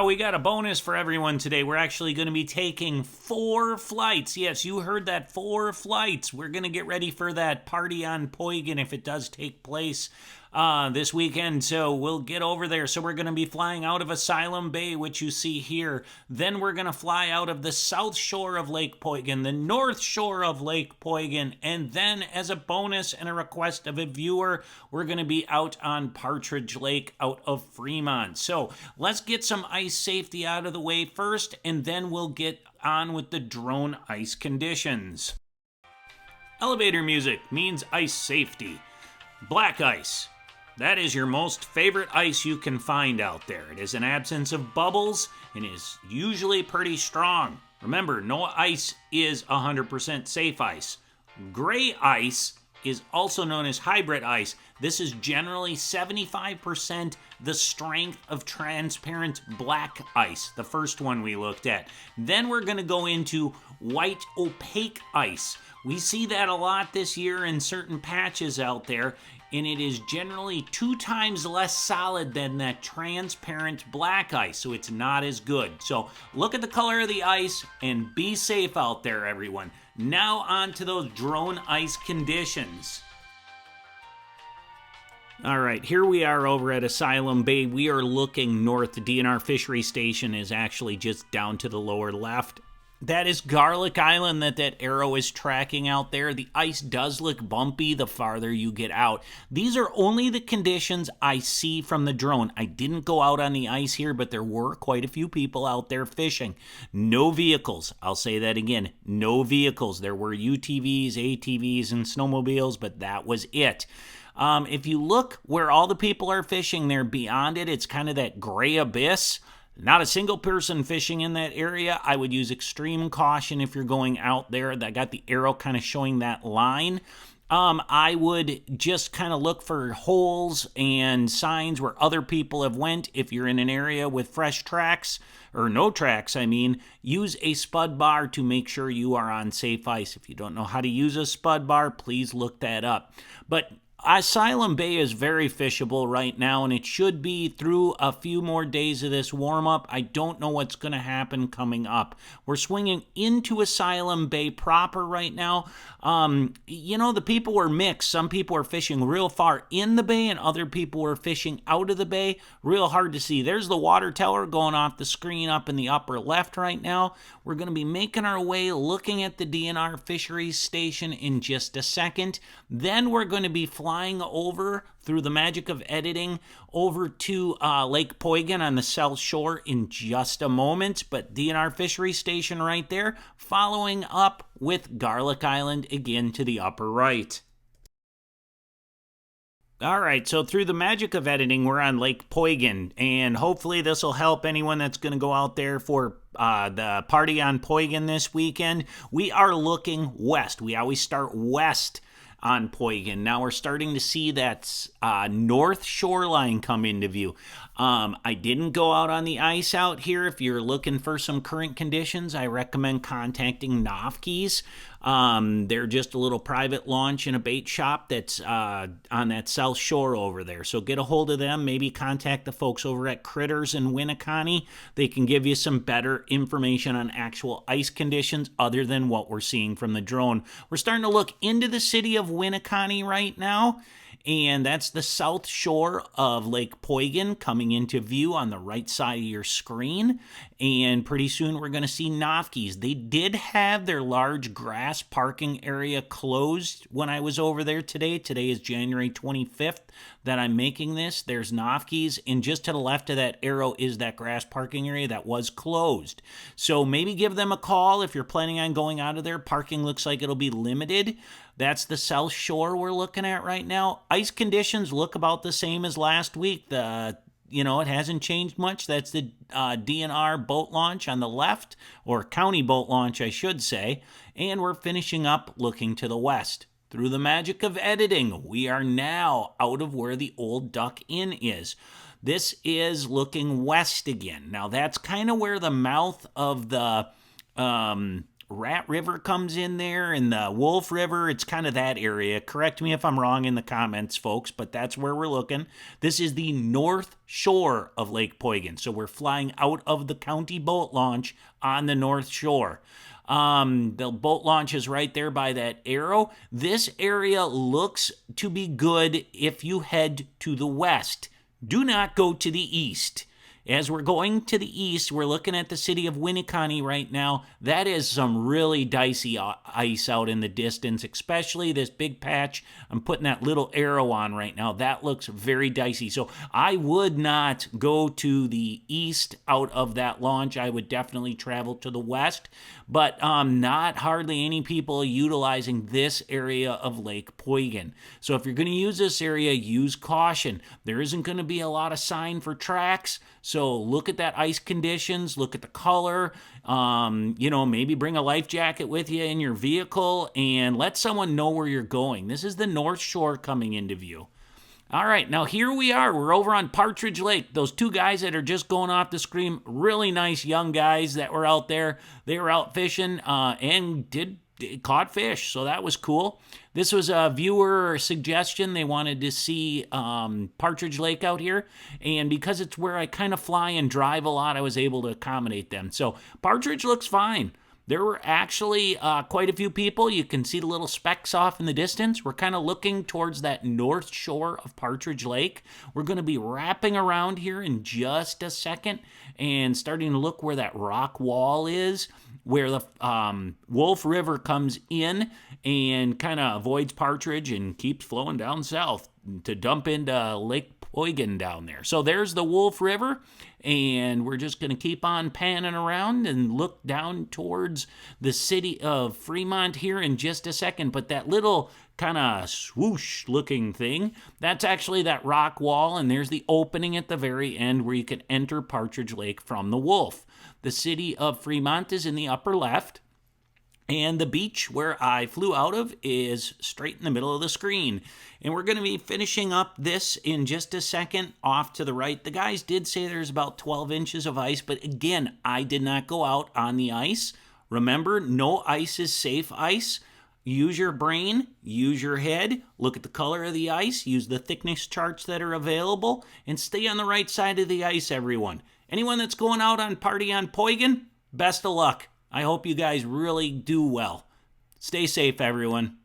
we got a bonus for everyone today. We're actually going to be taking 4 flights. Yes, you heard that, 4 flights. We're going to get ready for that party on Poygan if it does take place this weekend. So we'll get over there. So we're going to be flying out of Asylum Bay, which you see here. Then we're going to fly out of the south shore of Lake Poygan, the north shore of Lake Poygan, and then as a bonus and a request of a viewer, we're going to be out on Partridge Lake out of Fremont. So let's get some ice safety out of the way first, and then we'll get on with the drone ice conditions. Elevator music means ice safety. Black ice. That is your most favorite ice you can find out there. It is an absence of bubbles and is usually pretty strong. Remember, no ice is 100% safe ice. Gray ice is also known as hybrid ice. This is generally 75% the strength of transparent black ice, the first one we looked at. Then we're going to go into white opaque ice. We see that a lot this year in certain patches out there, and it is generally 2 times less solid than that transparent black ice, so it's not as good. So look at the color of the ice and be safe out there, everyone. Now on to those drone ice conditions. All right, here we are over at Asylum Bay. We are looking north. The DNR Fishery Station is actually just down to the lower left. That is Garlic Island that arrow is tracking out there. The ice does look bumpy the farther you get out. These are only the conditions I see from the drone. I didn't go out on the ice here, but there were quite a few people out there fishing. No vehicles. I'll say that again. No vehicles. There were UTVs, ATVs, and snowmobiles, but that was it. If you look where all the people are fishing there, beyond it, it's kind of that gray abyss. Not a single person fishing in that area. I would use extreme caution if you're going out there. That got the arrow kind of showing that line. I would just kind of look for holes and signs where other people have went. If you're in an area with fresh tracks, or no tracks, use a spud bar to make sure you are on safe ice. If you don't know how to use a spud bar, please look that up. But Asylum Bay is very fishable right now, and it should be through a few more days of this warm-up. I don't know what's going to happen coming up. We're swinging into Asylum Bay proper right now. The people were mixed. Some people are fishing real far in the bay, and other people were fishing out of the bay. Real hard to see. There's the water tower going off the screen up in the upper left right now. We're going to be making our way looking at the DNR Fisheries Station in just a second. Then we're going to be flying over through the magic of editing over to Lake Poygan on the south shore in just a moment. But DNR Fishery Station right there, following up with Garlic Island again to the upper right. All right, so through the magic of editing, we're on Lake Poygan, and hopefully this will help anyone that's going to go out there for the party on Poygan this weekend. We are looking west. We always start west on Poygan. Now we're starting to see that north shoreline come into view. I didn't go out on the ice out here. If you're looking for some current conditions, I recommend contacting Nofke's. They're just a little private launch and a bait shop that's on that south shore over there. So get a hold of them. Maybe contact the folks over at Critters in Winnebago. They can give you some better information on actual ice conditions other than what we're seeing from the drone. We're starting to look into the city of Winnebago right now, and that's the south shore of Lake Poygan coming into view on the right side of your screen. And pretty soon we're going to see Nofke's. They did have their large grass parking area closed when I was over there today. Today is January 25th that I'm making this. There's Nofke's, and just to the left of that arrow is that grass parking area that was closed. So maybe give them a call if you're planning on going out of there. Parking looks like it'll be limited. That's the south shore we're looking at right now. Ice conditions look about the same as last week. It hasn't changed much. That's the DNR boat launch on the left, or county boat launch, I should say. And we're finishing up looking to the west. Through the magic of editing, we are now out of where the old Duck Inn is. This is looking west again. Now, that's kind of where the mouth of the Rat River comes in there and the Wolf River. It's kind of that area. Correct me if I'm wrong in the comments, folks, but that's where we're looking. This is the north shore of Lake Poygan. So we're flying out of the county boat launch on the north shore. The boat launch is right there by that arrow. This area looks to be good if you head to the west. Do not go to the east. As we're going to the east, we're looking at the city of Winnebago right now. That is some really dicey ice out in the distance, especially this big patch I'm putting that little arrow on right now. That looks very dicey. So I would not go to the east out of that launch. I would definitely travel to the west, but not hardly any people utilizing this area of Lake Poygan. So if you're going to use this area, use caution. There isn't going to be a lot of sign for tracks. So look at that ice conditions, look at the color, maybe bring a life jacket with you in your vehicle and let someone know where you're going. This is the North Shore coming into view. All right, now here we are. We're over on Partridge Lake. Those two guys that are just going off the screen, really nice young guys that were out there. They were out fishing and caught fish, so that was cool. This was a viewer suggestion. They wanted to see Partridge Lake out here, and because it's where I kind of fly and drive a lot, I was able to accommodate them. So Partridge looks fine. There were actually quite a few people. You can see the little specks off in the distance. We're kind of looking towards that north shore of Partridge Lake. We're going to be wrapping around here in just a second and starting to look where that rock wall is, where the Wolf River comes in and kind of avoids Partridge and keeps flowing down south to dump into Lake Poygan down there. So there's the Wolf River, and we're just going to keep on panning around and look down towards the city of Fremont here in just a second. But that little kind of swoosh looking thing, that's actually that rock wall, and there's the opening at the very end where you can enter Partridge Lake from the Wolf. The city of Fremont is in the upper left, and the beach where I flew out of is straight in the middle of the screen. And we're going to be finishing up this in just a second off to the right. The guys did say there's about 12 inches of ice, but again, I did not go out on the ice. Remember, no ice is safe ice. Use your brain, use your head, look at the color of the ice, use the thickness charts that are available, and stay on the right side of the ice, everyone. Anyone that's going out on party on Poygan, best of luck. I hope you guys really do well. Stay safe, everyone.